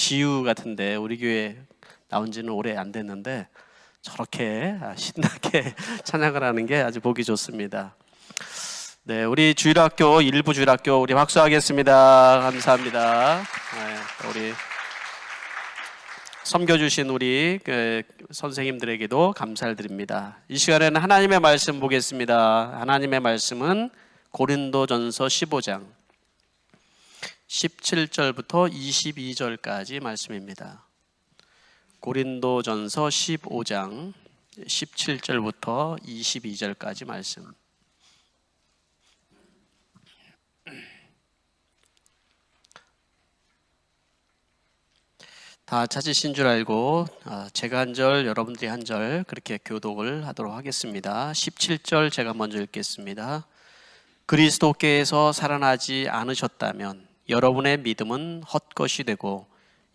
지우 같은데 우리 교회 나온 지는 오래 안 됐는데 저렇게 신나게 찬양을 하는 게 아주 보기 좋습니다. 네, 우리 주일학교 일부 주일학교 우리 박수하겠습니다. 감사합니다. 네, 우리 섬겨주신 우리 선생님들에게도 감사를 드립니다. 이 시간에는 하나님의 말씀 보겠습니다. 하나님의 말씀은 고린도전서 15장 17절부터 22절까지 말씀입니다. 고린도전서 15장 17절부터 22절까지 말씀. 다 찾으신 줄 알고 제가 한 절 여러분들이 한 절 그렇게 교독을 하도록 하겠습니다. 17절 제가 먼저 읽겠습니다. 그리스도께서 살아나지 않으셨다면 여러분의 믿음은 헛것이 되고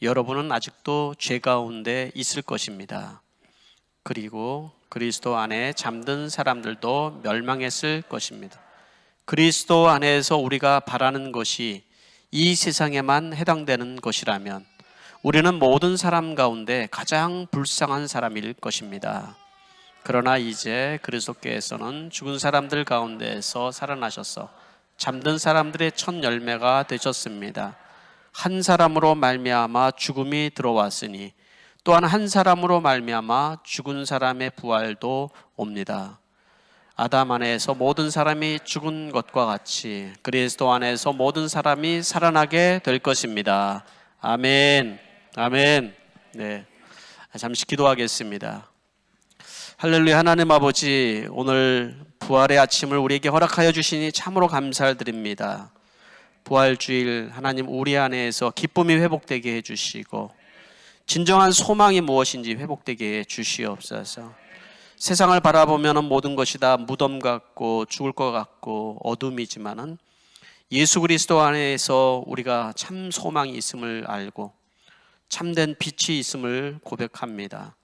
여러분은 아직도 죄 가운데 있을 것입니다. 그리고 그리스도 안에 잠든 사람들도 멸망했을 것입니다. 그리스도 안에서 우리가 바라는 것이 이 세상에만 해당되는 것이라면 우리는 모든 사람 가운데 가장 불쌍한 사람일 것입니다. 그러나 이제 그리스도께서는 죽은 사람들 가운데서 살아나셔서 잠든 사람들의 첫 열매가 되셨습니다. 한 사람으로 말미암아 죽음이 들어왔으니 또한 한 사람으로 말미암아 죽은 사람의 부활도 옵니다. 아담 안에서 모든 사람이 죽은 것과 같이 그리스도 안에서 모든 사람이 살아나게 될 것입니다. 아멘. 아멘. 네, 잠시 기도하겠습니다. 할렐루야. 하나님 아버지, 오늘 부활의 아침을 우리에게 허락하여 주시니 참으로 감사를 드립니다. 부활주일 하나님 우리 안에서 기쁨이 회복되게 해주시고 진정한 소망이 무엇인지 회복되게 해주시옵소서. 세상을 바라보면 모든 것이 다 무덤 같고 죽을 것 같고 어둠이지만은 예수 그리스도 안에서 우리가 참 소망이 있음을 알고 참된 빛이 있음을 고백합니다.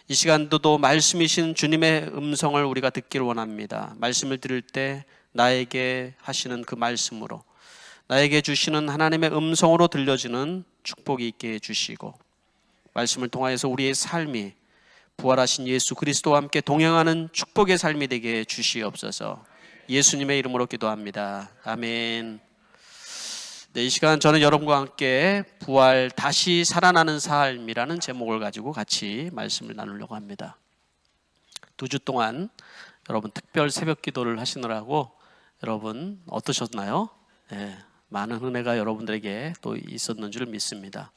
이 시간도도 말씀이신 주님의 음성을 우리가 듣기를 원합니다. 말씀을 들을 때 나에게 하시는 그 말씀으로 나에게 주시는 하나님의 음성으로 들려지는 축복이 있게 해주시고 말씀을 통하여서 우리의 삶이 부활하신 예수 그리스도와 함께 동행하는 축복의 삶이 되게 해주시옵소서. 예수님의 이름으로 기도합니다. 아멘. 네, 이 시간 저는 여러분과 함께 부활 다시 살아나는 삶이라는 제목을 가지고 같이 말씀을 나누려고 합니다. 2주 동안 여러분 특별 새벽 기도를 하시느라고 여러분 어떠셨나요? 네, 많은 은혜가 여러분들에게 또 있었는 줄 믿습니다.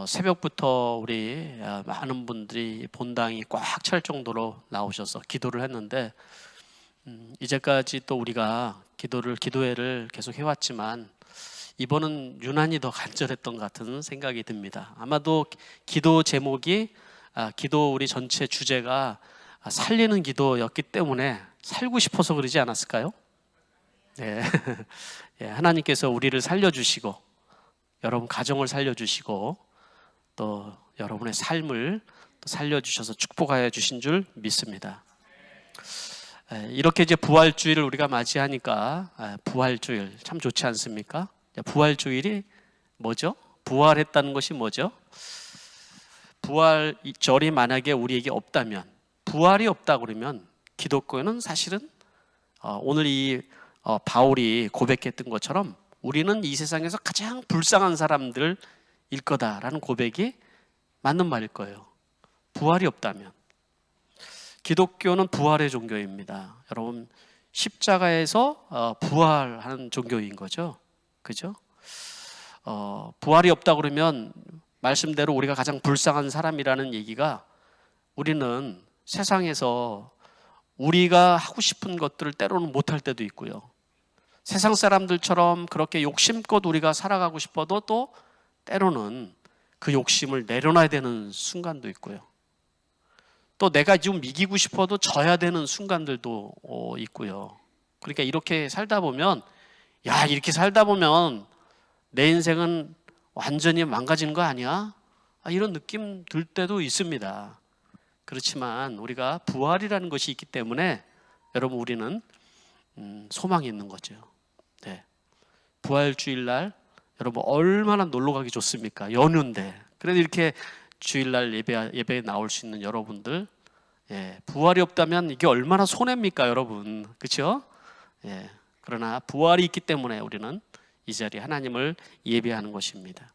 새벽부터 우리 많은 분들이 본당이 꽉 찰 정도로 나오셔서 기도를 했는데 이제까지 또 우리가 기도회를 계속 해왔지만 이번은 유난히 더 간절했던 것 같은 생각이 듭니다. 아마도 기도 제목이 기도 우리 전체 주제가 살리는 기도였기 때문에 살고 싶어서 그러지 않았을까요? 네. 예, 하나님께서 우리를 살려주시고 여러분 가정을 살려주시고 또 여러분의 삶을 또 살려주셔서 축복하여 주신 줄 믿습니다. 이렇게 이제 부활주일을 우리가 맞이하니까 부활주일 참 좋지 않습니까? 부활주일이 뭐죠? 부활했다는 것이 뭐죠? 부활절이 만약에 우리에게 없다면, 부활이 없다 그러면 기독교는 사실은 오늘 이 바울이 고백했던 것처럼 우리는 이 세상에서 가장 불쌍한 사람들일 거다라는 고백이 맞는 말일 거예요. 부활이 없다면. 기독교는 부활의 종교입니다. 여러분 십자가에서 부활하는 종교인 거죠. 그죠? 부활이 없다 그러면 말씀대로 우리가 가장 불쌍한 사람이라는 얘기가 우리는 세상에서 우리가 하고 싶은 것들을 때로는 못할 때도 있고요. 세상 사람들처럼 그렇게 욕심껏 우리가 살아가고 싶어도 또 때로는 그 욕심을 내려놔야 되는 순간도 있고요. 또 내가 좀 이기고 싶어도 져야 되는 순간들도 있고요. 그러니까 이렇게 살다 보면 이렇게 살다 보면 내 인생은 완전히 망가지는 거 아니야? 이런 느낌 들 때도 있습니다. 그렇지만 우리가 부활이라는 것이 있기 때문에 여러분 우리는 소망이 있는 거죠. 네. 부활주일날 여러분 얼마나 놀러 가기 좋습니까? 연휴인데. 그래도 이렇게 주일날 예배에 나올 수 있는 여러분들, 부활이 없다면 이게 얼마나 손해입니까, 여러분? 그렇죠? 그러나 부활이 있기 때문에 우리는 이 자리에 하나님을 예배하는 것입니다.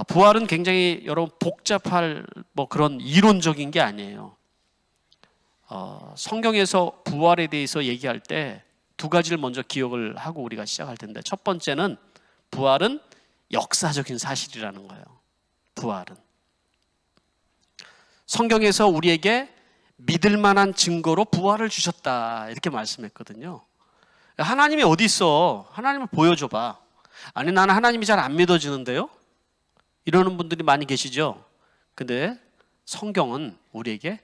부활은 굉장히 여러분 복잡할 그런 이론적인 게 아니에요. 성경에서 부활에 대해서 얘기할 때 두 가지를 먼저 기억을 하고 우리가 시작할 텐데, 첫 번째는 부활은 역사적인 사실이라는 거예요. 부활은 성경에서 우리에게 믿을 만한 증거로 부활을 주셨다, 이렇게 말씀했거든요. 하나님이 어디 있어? 하나님을 보여줘봐. 아니, 나는 하나님이 잘 안 믿어지는데요? 이러는 분들이 많이 계시죠. 근데 성경은 우리에게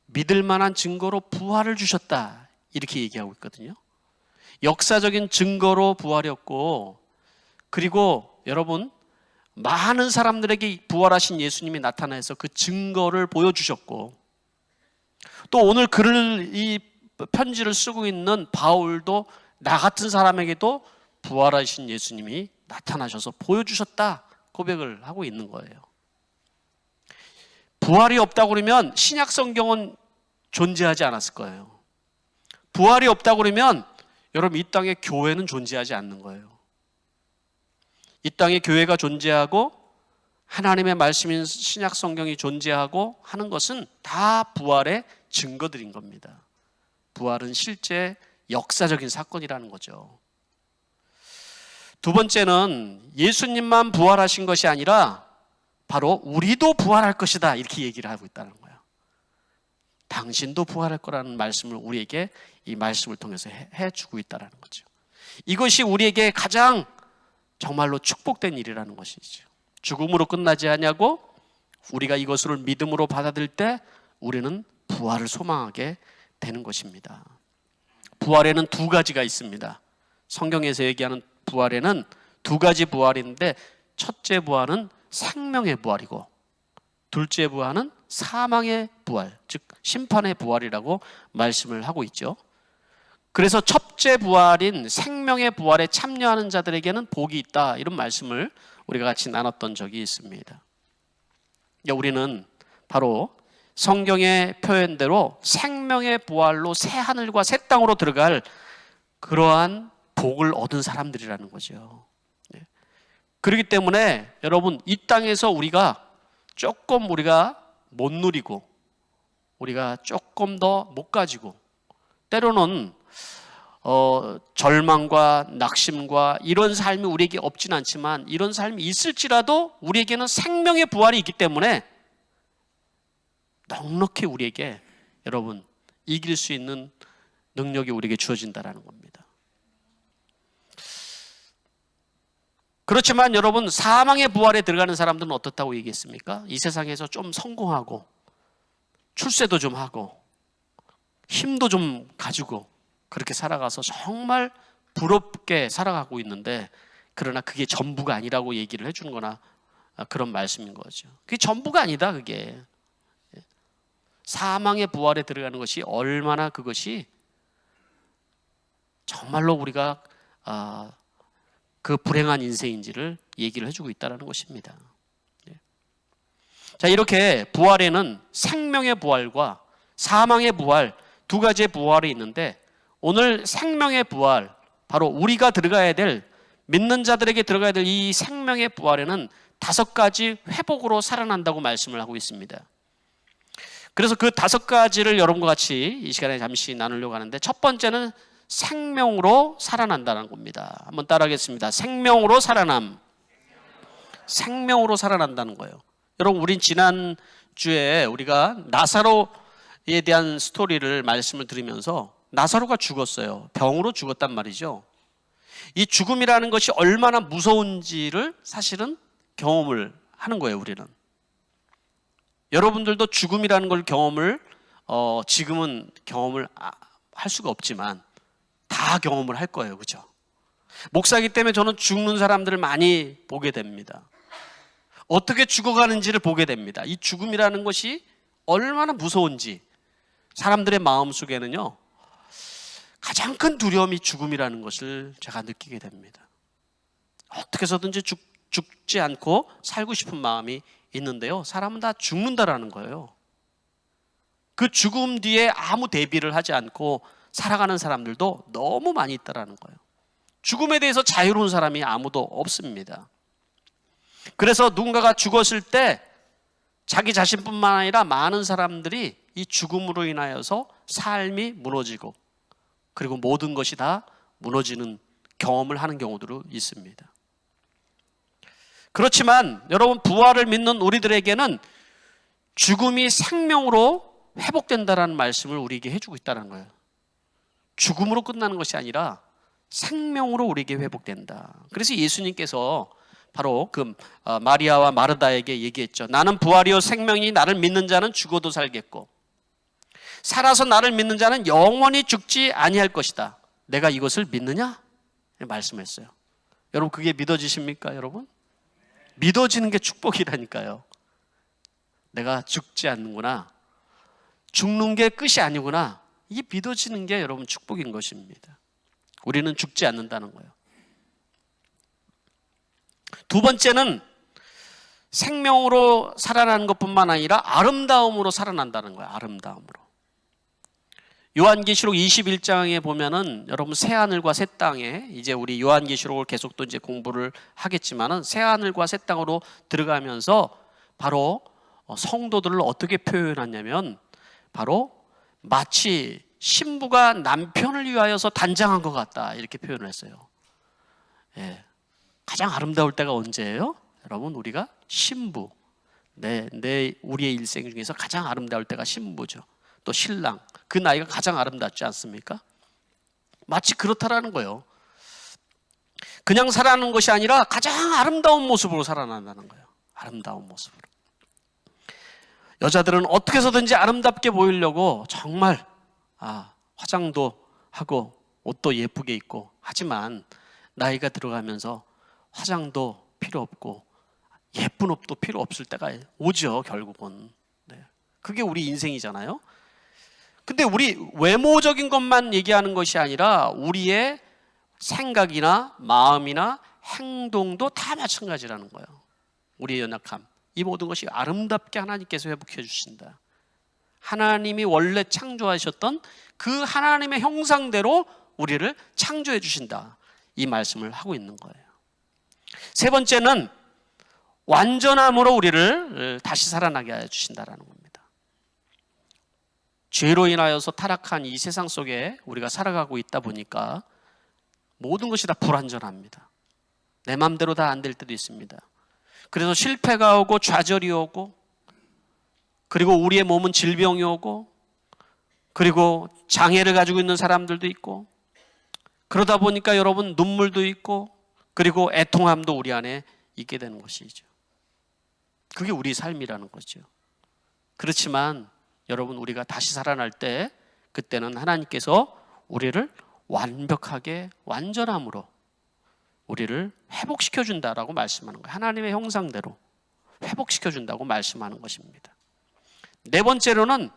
믿을 만한 증거로 부활을 주셨다, 이렇게 얘기하고 있거든요. 역사적인 증거로 부활이었고, 그리고 여러분 많은 사람들에게 부활하신 예수님이 나타나서 그 증거를 보여주셨고, 또 오늘 이 편지를 쓰고 있는 바울도 나 같은 사람에게도 부활하신 예수님이 나타나셔서 보여주셨다, 고백을 하고 있는 거예요. 부활이 없다고 그러면 신약 성경은 존재하지 않았을 거예요. 부활이 없다고 그러면 여러분 이 땅에 교회는 존재하지 않는 거예요. 이 땅에 교회가 존재하고 하나님의 말씀인 신약 성경이 존재하고 하는 것은 다 부활의 증거들인 겁니다. 부활은 실제 역사적인 사건이라는 거죠. 두 번째는 예수님만 부활하신 것이 아니라 바로 우리도 부활할 것이다, 이렇게 얘기를 하고 있다는 거예요. 당신도 부활할 거라는 말씀을 우리에게 이 말씀을 통해서 해주고 있다는 거죠. 이것이 우리에게 가장 정말로 축복된 일이라는 것이죠. 죽음으로 끝나지 않냐고 우리가 이것을 믿음으로 받아들일 때 우리는 부활을 소망하게 되는 것입니다. 부활에는 두 가지가 있습니다. 성경에서 얘기하는 부활에는 두 가지 부활인데, 첫째 부활은 생명의 부활이고 둘째 부활은 사망의 부활, 즉 심판의 부활이라고 말씀을 하고 있죠. 그래서 첫째 부활인 생명의 부활에 참여하는 자들에게는 복이 있다, 이런 말씀을 우리가 같이 나눴던 적이 있습니다. 우리는 바로 성경의 표현대로 생명의 부활로 새 하늘과 새 땅으로 들어갈 그러한 복을 얻은 사람들이라는 거죠. 그렇기 때문에 여러분 이 땅에서 우리가 못 누리고 우리가 조금 더 못 가지고, 때로는 절망과 낙심과 이런 삶이 우리에게 없진 않지만, 이런 삶이 있을지라도 우리에게는 생명의 부활이 있기 때문에 넉넉히 우리에게 여러분 이길 수 있는 능력이 우리에게 주어진다는 겁니다. 그렇지만 여러분 사망의 부활에 들어가는 사람들은 어떻다고 얘기했습니까? 이 세상에서 좀 성공하고 출세도 좀 하고 힘도 좀 가지고 그렇게 살아가서 정말 부럽게 살아가고 있는데, 그러나 그게 전부가 아니라고 얘기를 해주는 거나 그런 말씀인 거죠. 그게 전부가 아니다. 그게 사망의 부활에 들어가는 것이 얼마나 그것이 정말로 우리가 그 불행한 인생인지를 얘기를 해주고 있다는 것입니다. 자, 이렇게 부활에는 생명의 부활과 사망의 부활, 두 가지의 부활이 있는데, 오늘 생명의 부활, 바로 우리가 들어가야 될, 믿는 자들에게 들어가야 될 이 생명의 부활에는 5가지 회복으로 살아난다고 말씀을 하고 있습니다. 그래서 그 5가지를 여러분과 같이 이 시간에 잠시 나누려고 하는데, 첫 번째는 생명으로 살아난다는 겁니다. 한번 따라하겠습니다. 생명으로 살아남. 생명으로 살아난다는 거예요. 여러분, 우린 지난주에 우리가 나사로에 대한 스토리를 말씀을 드리면서 나사로가 죽었어요. 병으로 죽었단 말이죠. 이 죽음이라는 것이 얼마나 무서운지를 사실은 경험을 하는 거예요, 우리는. 여러분들도 죽음이라는 걸 지금은 경험을 할 수가 없지만 다 경험을 할 거예요. 그죠? 목사이기 때문에 저는 죽는 사람들을 많이 보게 됩니다. 어떻게 죽어가는지를 보게 됩니다. 이 죽음이라는 것이 얼마나 무서운지 사람들의 마음속에는요, 가장 큰 두려움이 죽음이라는 것을 제가 느끼게 됩니다. 어떻게 해서든지 죽지 않고 살고 싶은 마음이 있는데요, 사람은 다 죽는다라는 거예요. 그 죽음 뒤에 아무 대비를 하지 않고 살아가는 사람들도 너무 많이 있다라는 거예요. 죽음에 대해서 자유로운 사람이 아무도 없습니다. 그래서 누군가가 죽었을 때 자기 자신뿐만 아니라 많은 사람들이 이 죽음으로 인하여서 삶이 무너지고 그리고 모든 것이 다 무너지는 경험을 하는 경우도 있습니다. 그렇지만 여러분, 부활을 믿는 우리들에게는 죽음이 생명으로 회복된다는 말씀을 우리에게 해주고 있다는 거예요. 죽음으로 끝나는 것이 아니라 생명으로 우리에게 회복된다. 그래서 예수님께서 바로 그 마리아와 마르다에게 얘기했죠. 나는 부활이요 생명이, 나를 믿는 자는 죽어도 살겠고 살아서 나를 믿는 자는 영원히 죽지 아니할 것이다. 내가 이것을 믿느냐? 말씀했어요. 여러분, 그게 믿어지십니까? 여러분, 믿어지는 게 축복이라니까요. 내가 죽지 않는구나, 죽는 게 끝이 아니구나, 이게 믿어지는 게 여러분 축복인 것입니다. 우리는 죽지 않는다는 거예요. 두 번째는 생명으로 살아나는 것뿐만 아니라 아름다움으로 살아난다는 거예요. 아름다움으로. 요한계시록 21장에 보면은 여러분, 새하늘과 새 땅에, 이제 우리 요한계시록을 계속 또 이제 공부를 하겠지만은 새하늘과 새 땅으로 들어가면서 바로 성도들을 어떻게 표현하냐면 바로 마치 신부가 남편을 위하여서 단장한 것 같다, 이렇게 표현을 했어요. 예. 가장 아름다울 때가 언제예요? 여러분, 우리가 신부, 우리의 일생 중에서 가장 아름다울 때가 신부죠. 또 신랑, 그 나이가 가장 아름답지 않습니까? 마치 그렇다라는 거예요. 그냥 살아나는 것이 아니라 가장 아름다운 모습으로 살아난다는 거예요. 아름다운 모습으로. 여자들은 어떻게 해서든지 아름답게 보이려고 정말 화장도 하고 옷도 예쁘게 입고, 하지만 나이가 들어가면서 화장도 필요 없고 예쁜 옷도 필요 없을 때가 오죠, 결국은. 네. 그게 우리 인생이잖아요. 근데 우리 외모적인 것만 얘기하는 것이 아니라 우리의 생각이나 마음이나 행동도 다 마찬가지라는 거예요. 우리의 연약함, 이 모든 것이 아름답게 하나님께서 회복해 주신다. 하나님이 원래 창조하셨던 그 하나님의 형상대로 우리를 창조해 주신다, 이 말씀을 하고 있는 거예요. 세 번째는 완전함으로 우리를 다시 살아나게 해 주신다라는 겁니다. 죄로 인하여서 타락한 이 세상 속에 우리가 살아가고 있다 보니까 모든 것이 다 불완전합니다. 내 마음대로 다 안 될 때도 있습니다. 그래서 실패가 오고 좌절이 오고, 그리고 우리의 몸은 질병이 오고, 그리고 장애를 가지고 있는 사람들도 있고, 그러다 보니까 여러분 눈물도 있고, 그리고 애통함도 우리 안에 있게 되는 것이죠. 그게 우리 삶이라는 거죠. 그렇지만 여러분, 우리가 다시 살아날 때 그때는 하나님께서 우리를 완벽하게 완전함으로 우리를 회복시켜 준다라고 말씀하는 거예요. 하나님의 형상대로 회복시켜 준다고 말씀하는 것입니다. 네 번째로는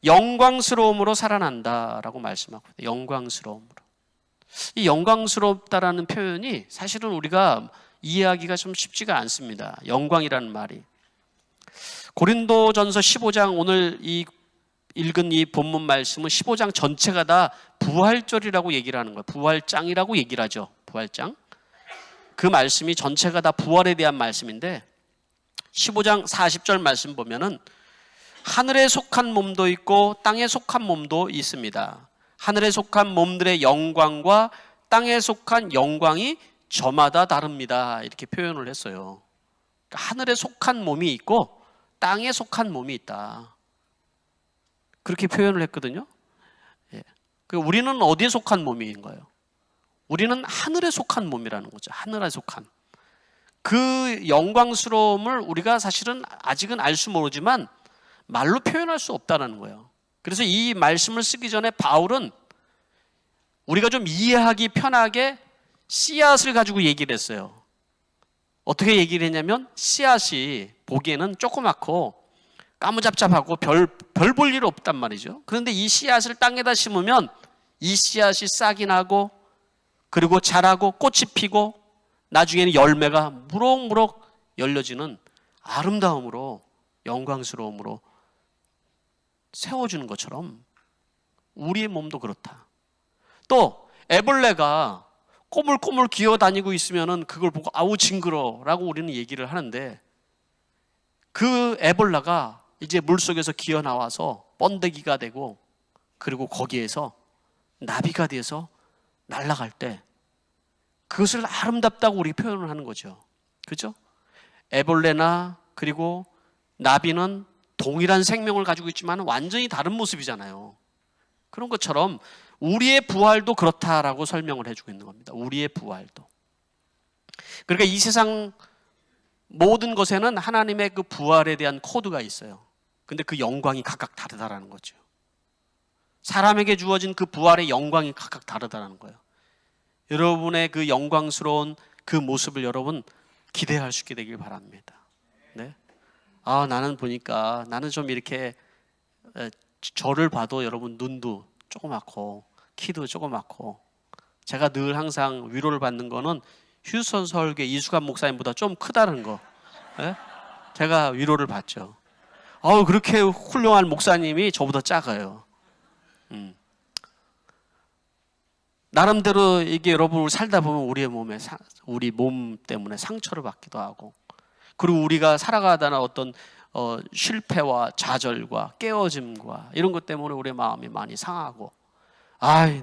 영광스러움으로 살아난다라고 말씀하고 있어요. 영광스러움으로. 이 영광스럽다라는 표현이 사실은 우리가 이해하기가 좀 쉽지가 않습니다. 영광이라는 말이. 고린도전서 15장, 오늘 읽은 이 본문 말씀은 15장 전체가 다 부활절이라고 얘기를 하는 거예요. 부활장이라고 얘기를 하죠. 부활장. 그 말씀이 전체가 다 부활에 대한 말씀인데 15장 40절 말씀 보면은 하늘에 속한 몸도 있고 땅에 속한 몸도 있습니다. 하늘에 속한 몸들의 영광과 땅에 속한 영광이 저마다 다릅니다, 이렇게 표현을 했어요. 그러니까 하늘에 속한 몸이 있고 땅에 속한 몸이 있다, 그렇게 표현을 했거든요. 예. 우리는 어디에 속한 몸인 거예요? 우리는 하늘에 속한 몸이라는 거죠. 하늘에 속한. 그 영광스러움을 우리가 사실은 아직은 알 수 모르지만 말로 표현할 수 없다는 거예요. 그래서 이 말씀을 쓰기 전에 바울은 우리가 좀 이해하기 편하게 씨앗을 가지고 얘기를 했어요. 어떻게 얘기를 했냐면, 씨앗이 보기에는 조그맣고 까무잡잡하고 별 볼 일 없단 말이죠. 그런데 이 씨앗을 땅에다 심으면 이 씨앗이 싹이 나고, 그리고 자라고 꽃이 피고, 나중에는 열매가 무럭무럭 열려지는 아름다움으로, 영광스러움으로 세워주는 것처럼 우리의 몸도 그렇다. 또 애벌레가 꼬물꼬물 기어다니고 있으면은 그걸 보고 아우 징그러라고 우리는 얘기를 하는데, 그 애벌레가 이제 물속에서 기어 나와서 번데기가 되고, 그리고 거기에서 나비가 돼서 날아갈 때 그것을 아름답다고 우리 표현을 하는 거죠. 그죠? 애벌레나 그리고 나비는 동일한 생명을 가지고 있지만 완전히 다른 모습이잖아요. 그런 것처럼 우리의 부활도 그렇다라고 설명을 해주고 있는 겁니다. 우리의 부활도. 그러니까 이 세상 모든 것에는 하나님의 그 부활에 대한 코드가 있어요. 근데 그 영광이 각각 다르다라는 거죠. 사람에게 주어진 그 부활의 영광이 각각 다르다는 거예요. 여러분의 그 영광스러운 그 모습을 여러분 기대할 수 있게 되길 바랍니다. 네? 나는 보니까 나는 좀 이렇게 저를 봐도 여러분 눈도 조그맣고 키도 조그맣고, 제가 늘 항상 위로를 받는 거는 휴스턴 서울교회 이수감 목사님보다 좀 크다는 거. 네? 제가 위로를 받죠. 그렇게 훌륭한 목사님이 저보다 작아요. 나름대로 이게 여러분 살다 보면 우리의 몸에 우리 몸 때문에 상처를 받기도 하고, 그리고 우리가 살아가다는 어떤 실패와 좌절과 깨어짐과 이런 것 때문에 우리의 마음이 많이 상하고,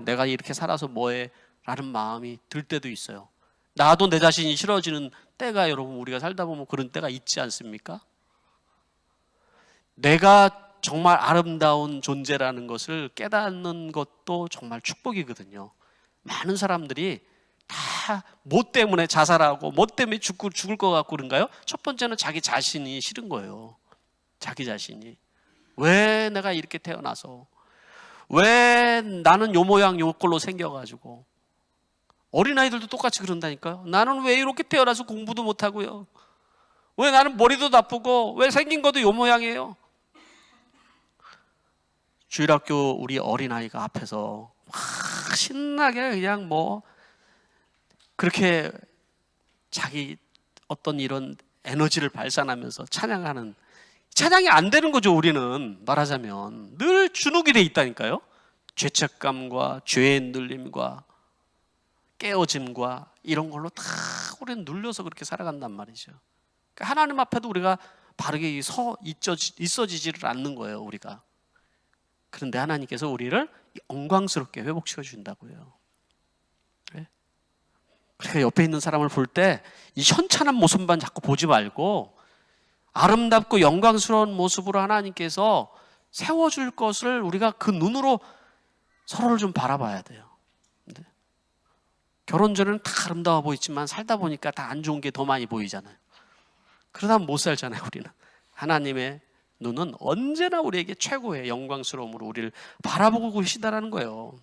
내가 이렇게 살아서 뭐해? 라는 마음이 들 때도 있어요. 나도 내 자신이 싫어지는 때가 여러분 우리가 살다 보면 그런 때가 있지 않습니까? 내가 정말 아름다운 존재라는 것을 깨닫는 것도 정말 축복이거든요. 많은 사람들이 다 뭐 때문에 자살하고 뭐 때문에 죽을 것 같고 그런가요? 첫 번째는 자기 자신이 싫은 거예요. 자기 자신이. 왜 내가 이렇게 태어나서, 왜 나는 요 모양 요 꼴로 생겨가지고. 어린아이들도 똑같이 그런다니까요. 나는 왜 이렇게 태어나서 공부도 못하고요, 왜 나는 머리도 나쁘고, 왜 생긴 것도 요 모양이에요. 주일학교 우리 어린아이가 앞에서 막 신나게 그냥 그렇게 자기 어떤 이런 에너지를 발산하면서 찬양하는, 찬양이 안 되는 거죠. 우리는 말하자면 늘 주눅이 돼 있다니까요. 죄책감과 죄의 눌림과 깨어짐과 이런 걸로 다 우리는 눌려서 그렇게 살아간단 말이죠. 그러니까 하나님 앞에도 우리가 바르게 있어지지를 않는 거예요, 우리가. 그런데 하나님께서 우리를 영광스럽게 회복시켜 준다고요. 그러니까 옆에 있는 사람을 볼 때 이 현찬한 모습만 자꾸 보지 말고 아름답고 영광스러운 모습으로 하나님께서 세워줄 것을 우리가 그 눈으로 서로를 좀 바라봐야 돼요. 결혼 전에는 다 아름다워 보이지만 살다 보니까 다 안 좋은 게 더 많이 보이잖아요. 그러다 못 살잖아요. 우리는 하나님의 눈은 언제나 우리에게 최고의 영광스러움으로 우리를 바라보고 계시다라는 거예요.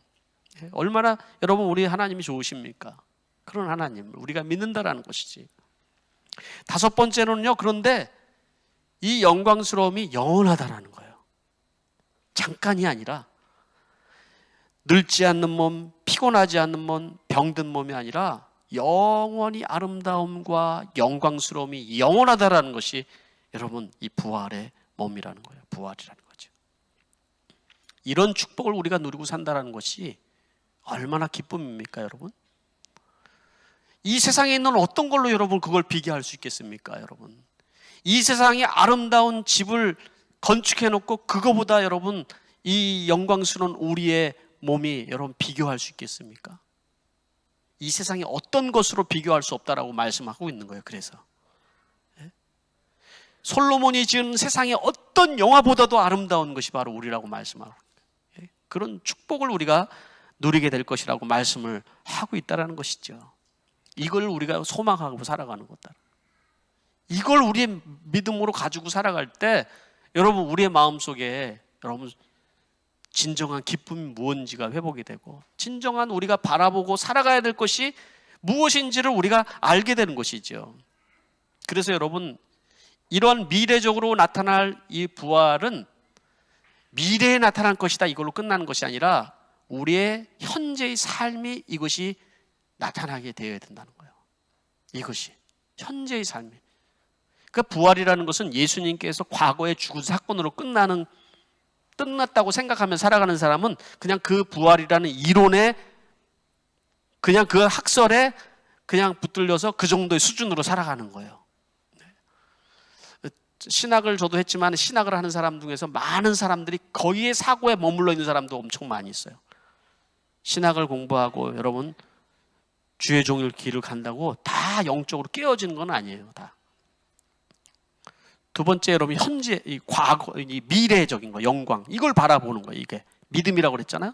얼마나 여러분 우리 하나님이 좋으십니까? 그런 하나님을 우리가 믿는다라는 것이지. 다섯 번째는요, 그런데 이 영광스러움이 영원하다라는 거예요. 잠깐이 아니라, 늙지 않는 몸, 피곤하지 않는 몸, 병든 몸이 아니라 영원히 아름다움과 영광스러움이 영원하다라는 것이 여러분 이 부활의 몸이라는 거예요. 부활이라는 거죠. 이런 축복을 우리가 누리고 산다는 것이 얼마나 기쁨입니까, 여러분? 이 세상에 있는 어떤 걸로 여러분 그걸 비교할 수 있겠습니까, 여러분? 이 세상에 아름다운 집을 건축해 놓고 그거보다 여러분 이 영광스러운 우리의 몸이 여러분 비교할 수 있겠습니까? 이 세상에 어떤 것으로 비교할 수 없다라고 말씀하고 있는 거예요. 그래서 솔로몬이 지은 세상의 어떤 영화보다도 아름다운 것이 바로 우리라고 말씀하고, 그런 축복을 우리가 누리게 될 것이라고 말씀을 하고 있다는 것이죠. 이걸 우리가 소망하고 살아가는 거다. 이걸 우리의 믿음으로 가지고 살아갈 때 여러분 우리의 마음속에 여러분 진정한 기쁨이 무엇인지가 회복이 되고, 진정한 우리가 바라보고 살아가야 될 것이 무엇인지를 우리가 알게 되는 것이죠. 그래서 여러분 이러한 미래적으로 나타날 이 부활은 미래에 나타날 것이다 이걸로 끝나는 것이 아니라 우리의 현재의 삶이 이것이 나타나게 되어야 된다는 거예요. 이것이 현재의 삶이. 그 부활이라는 것은 예수님께서 과거에 죽은 사건으로 끝났다고 생각하며 살아가는 사람은 그냥 그 부활이라는 이론에, 그냥 그 학설에 그냥 붙들려서 그 정도의 수준으로 살아가는 거예요. 신학을 저도 했지만 신학을 하는 사람 중에서 많은 사람들이 거기에 사고에 머물러 있는 사람도 엄청 많이 있어요. 신학을 공부하고 여러분 주의 종일 길을 간다고 다 영적으로 깨어지는 건 아니에요. 다. 두 번째, 여러분 현재, 이 과거, 이 미래적인 거, 영광, 이걸 바라보는 거예요. 이게 믿음이라고 그랬잖아요.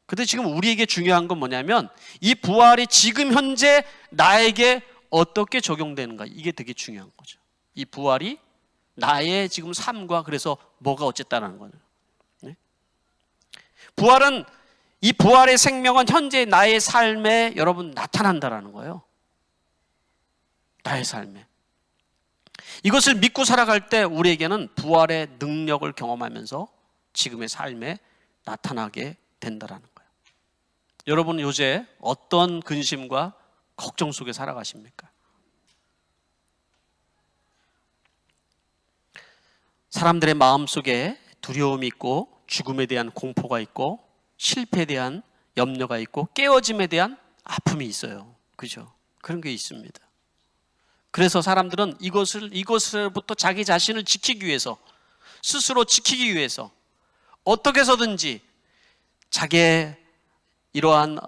근데 지금 우리에게 중요한 건 뭐냐면 이 부활이 지금 현재 나에게 어떻게 적용되는가, 이게 되게 중요한 거죠. 이 부활이 나의 지금 삶과 그래서 뭐가 어쨌다는 거예요. 네? 부활은, 이 부활의 생명은 현재 나의 삶에 여러분 나타난다라는 거예요. 나의 삶에. 이것을 믿고 살아갈 때 우리에게는 부활의 능력을 경험하면서 지금의 삶에 나타나게 된다라는 거예요. 여러분 요새 어떤 근심과 걱정 속에 살아가십니까? 사람들의 마음속에 두려움이 있고 죽음에 대한 공포가 있고 실패에 대한 염려가 있고 깨어짐에 대한 아픔이 있어요. 그죠? 그런 게 있습니다. 그래서 사람들은 이것으로부터 자기 자신을 지키기 위해서, 스스로 지키기 위해서 어떻게 해서든지 자기의 이러한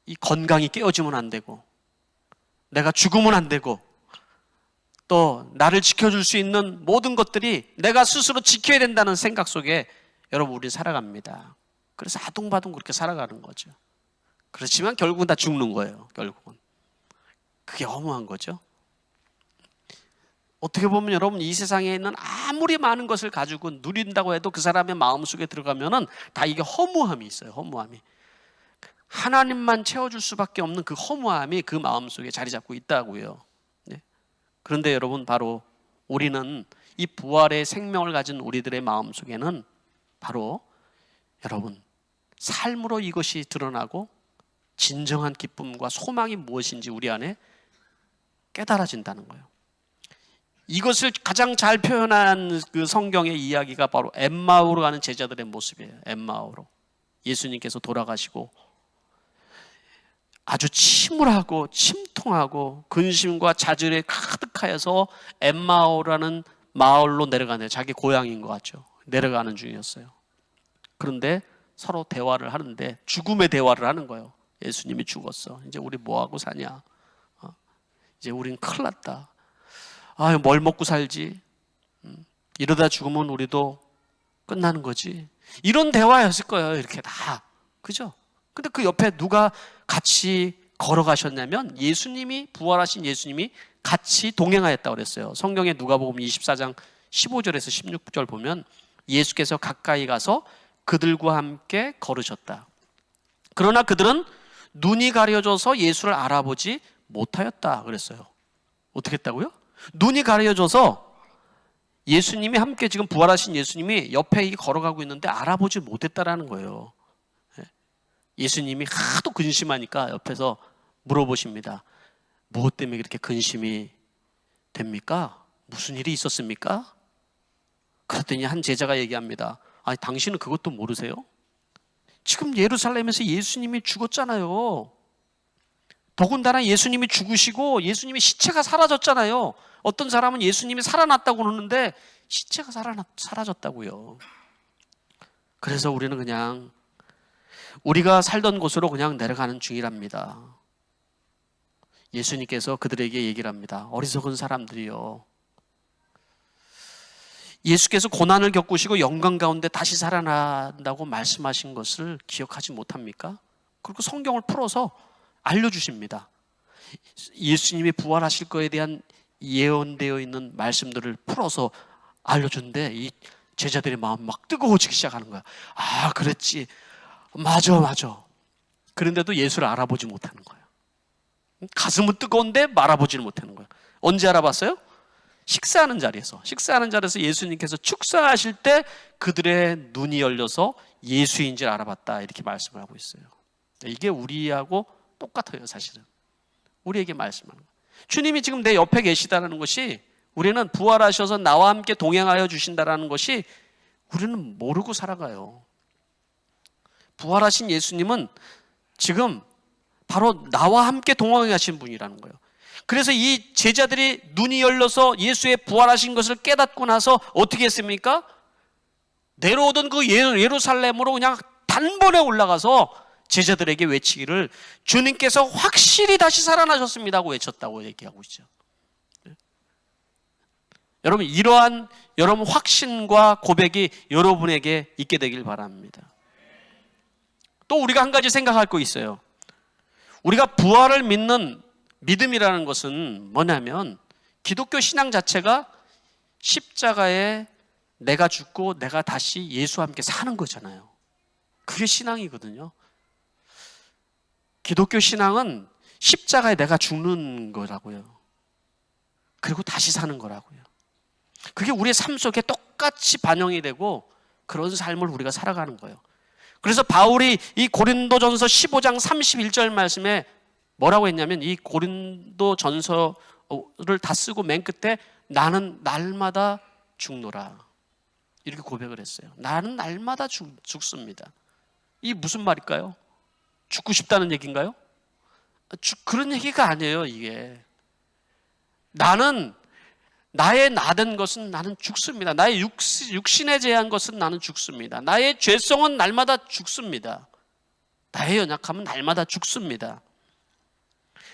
이 건강이 깨어지면 안 되고, 내가 죽으면 안 되고, 또 나를 지켜줄 수 있는 모든 것들이 내가 스스로 지켜야 된다는 생각 속에 여러분 우리 살아갑니다. 그래서 아둥바둥 그렇게 살아가는 거죠. 그렇지만 결국은 다 죽는 거예요. 결국은. 그게 허무한 거죠. 어떻게 보면 여러분 이 세상에 있는 아무리 많은 것을 가지고 누린다고 해도 그 사람의 마음속에 들어가면은 다 이게 허무함이 있어요. 허무함이. 하나님만 채워줄 수밖에 없는 그 허무함이 그 마음속에 자리 잡고 있다고요. 네. 그런데 여러분 바로 우리는 이 부활의 생명을 가진 우리들의 마음속에는 바로 여러분 삶으로 이것이 드러나고 진정한 기쁨과 소망이 무엇인지 우리 안에 깨달아진다는 거예요. 이것을 가장 잘 표현한 그 성경의 이야기가 바로 엠마오로 가는 제자들의 모습이에요. 엠마오로. 예수님께서 돌아가시고 아주 침울하고 침통하고 근심과 좌절에 가득하여서 엠마오라는 마을로 내려가네요. 자기 고향인 것 같죠. 내려가는 중이었어요. 그런데 서로 대화를 하는데 죽음의 대화를 하는 거예요. 예수님이 죽었어. 이제 우리 뭐하고 사냐? 이제 우린 큰일 났다. 뭘 먹고 살지? 이러다 죽으면 우리도 끝나는 거지. 이런 대화였을 거예요. 이렇게 다. 그죠? 근데 그 옆에 누가 같이 걸어가셨냐면 예수님이, 부활하신 예수님이 같이 동행하였다고 그랬어요. 성경에 누가복음 24장 15절에서 16절 보면 예수께서 가까이 가서 그들과 함께 걸으셨다. 그러나 그들은 눈이 가려져서 예수를 알아보지 못하였다 그랬어요. 어떻게 했다고요? 눈이 가려져서 예수님이 함께, 지금 부활하신 예수님이 옆에 걸어가고 있는데 알아보지 못했다라는 거예요. 예수님이 하도 근심하니까 옆에서 물어보십니다. 무엇 때문에 그렇게 근심이 됩니까? 무슨 일이 있었습니까? 그랬더니 한 제자가 얘기합니다. 아니 당신은 그것도 모르세요? 지금 예루살렘에서 예수님이 죽었잖아요. 더군다나 예수님이 죽으시고 예수님이 시체가 사라졌잖아요. 어떤 사람은 예수님이 살아났다고 그러는데 시체가 사라졌다고요. 그래서 우리는 그냥 우리가 살던 곳으로 그냥 내려가는 중이랍니다. 예수님께서 그들에게 얘기를 합니다. 어리석은 사람들이요. 예수께서 고난을 겪으시고 영광 가운데 다시 살아난다고 말씀하신 것을 기억하지 못합니까? 그리고 성경을 풀어서 알려주십니다. 예수님이 부활하실 것에 대한 예언되어 있는 말씀들을 풀어서 알려주는데 이 제자들의 마음 막 뜨거워지기 시작하는 거야. 아, 그랬지. 맞아. 그런데도 예수를 알아보지 못하는 거야. 가슴은 뜨거운데 알아보지는 못하는 거야. 언제 알아봤어요? 식사하는 자리에서 예수님께서 축사하실 때 그들의 눈이 열려서 예수인 줄 알아봤다, 이렇게 말씀을 하고 있어요. 이게 우리하고 똑같아요. 사실은 우리에게 말씀하는 거예요. 주님이 지금 내 옆에 계시다는 것이, 우리는 부활하셔서 나와 함께 동행하여 주신다는 것이 우리는 모르고 살아가요. 부활하신 예수님은 지금 바로 나와 함께 동행하신 분이라는 거예요. 그래서 이 제자들이 눈이 열려서 예수의 부활하신 것을 깨닫고 나서 어떻게 했습니까? 내려오던 그 예루살렘으로 그냥 단번에 올라가서 제자들에게 외치기를, 주님께서 확실히 다시 살아나셨습니다 하고 외쳤다고 얘기하고 있죠. 여러분, 이러한 여러분 확신과 고백이 여러분에게 있게 되길 바랍니다. 또 우리가 한 가지 생각할 거 있어요. 우리가 부활을 믿는 믿음이라는 것은 뭐냐면, 기독교 신앙 자체가 십자가에 내가 죽고 내가 다시 예수와 함께 사는 거잖아요. 그게 신앙이거든요. 기독교 신앙은 십자가에 내가 죽는 거라고요. 그리고 다시 사는 거라고요. 그게 우리의 삶 속에 똑같이 반영이 되고 그런 삶을 우리가 살아가는 거예요. 그래서 바울이 이 고린도전서 15장 31절 말씀에 뭐라고 했냐면, 이 고린도전서를 다 쓰고 맨 끝에 나는 날마다 죽노라 이렇게 고백을 했어요. 나는 날마다 죽습니다. 이게 무슨 말일까요? 죽고 싶다는 얘기인가요? 그런 얘기가 아니에요. 이게 나는, 나의 나된 것은 나는 죽습니다. 나의 육신에 대한 것은 나는 죽습니다. 나의 죄성은 날마다 죽습니다. 나의 연약함은 날마다 죽습니다.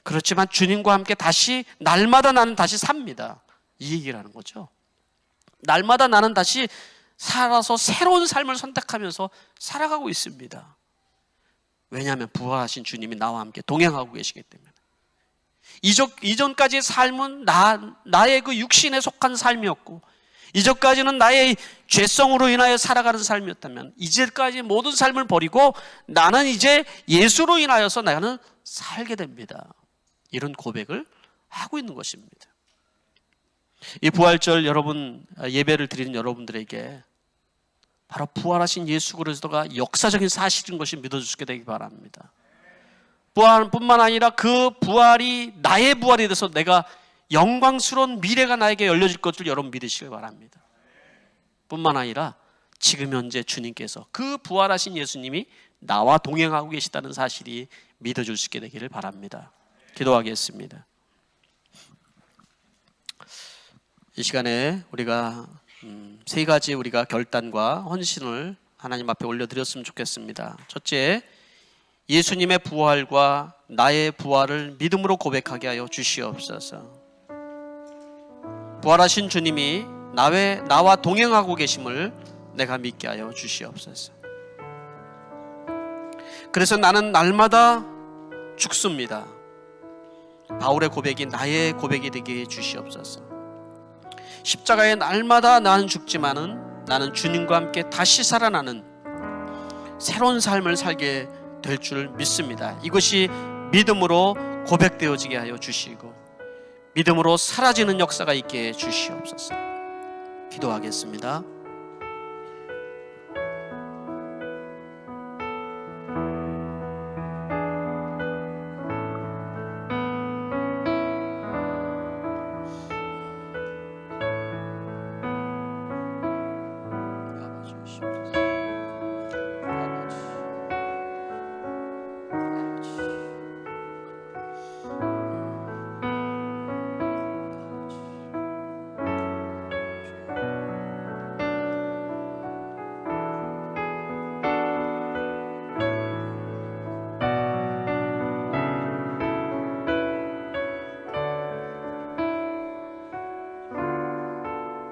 그렇지만 주님과 함께 다시 날마다 나는 다시 삽니다. 이 얘기라는 거죠. 날마다 나는 다시 살아서 새로운 삶을 선택하면서 살아가고 있습니다. 왜냐하면 부활하신 주님이 나와 함께 동행하고 계시기 때문에. 이전까지의 삶은 나의 그 육신에 속한 삶이었고, 이전까지는 나의 죄성으로 인하여 살아가는 삶이었다면, 이제까지 모든 삶을 버리고 나는 이제 예수로 인하여서 나는 살게 됩니다. 이런 고백을 하고 있는 것입니다. 이 부활절 여러분, 예배를 드리는 여러분들에게 바로 부활하신 예수 그리스도가 역사적인 사실인 것이 믿어주시게 되기 바랍니다. 부활뿐만 아니라 그 부활이 나의 부활이 돼서 내가 영광스러운 미래가 나에게 열려질 것을 여러분 믿으시길 바랍니다. 뿐만 아니라 지금 현재 주님께서, 그 부활하신 예수님이 나와 동행하고 계시다는 사실이 믿어줄 수 있게 되기를 바랍니다. 기도하겠습니다. 이 시간에 우리가 세 가지 우리가 결단과 헌신을 하나님 앞에 올려드렸으면 좋겠습니다. 첫째, 예수님의 부활과 나의 부활을 믿음으로 고백하게 하여 주시옵소서. 부활하신 주님이 나와 동행하고 계심을 내가 믿게 하여 주시옵소서. 그래서 나는 날마다 죽습니다. 바울의 고백이 나의 고백이 되게 해주시옵소서. 십자가에 날마다 나는 죽지만은 나는 주님과 함께 다시 살아나는 새로운 삶을 살게 될 줄 믿습니다. 이것이 믿음으로 고백되어지게 하여 주시고 믿음으로 사라지는 역사가 있게 해 주시옵소서. 기도하겠습니다.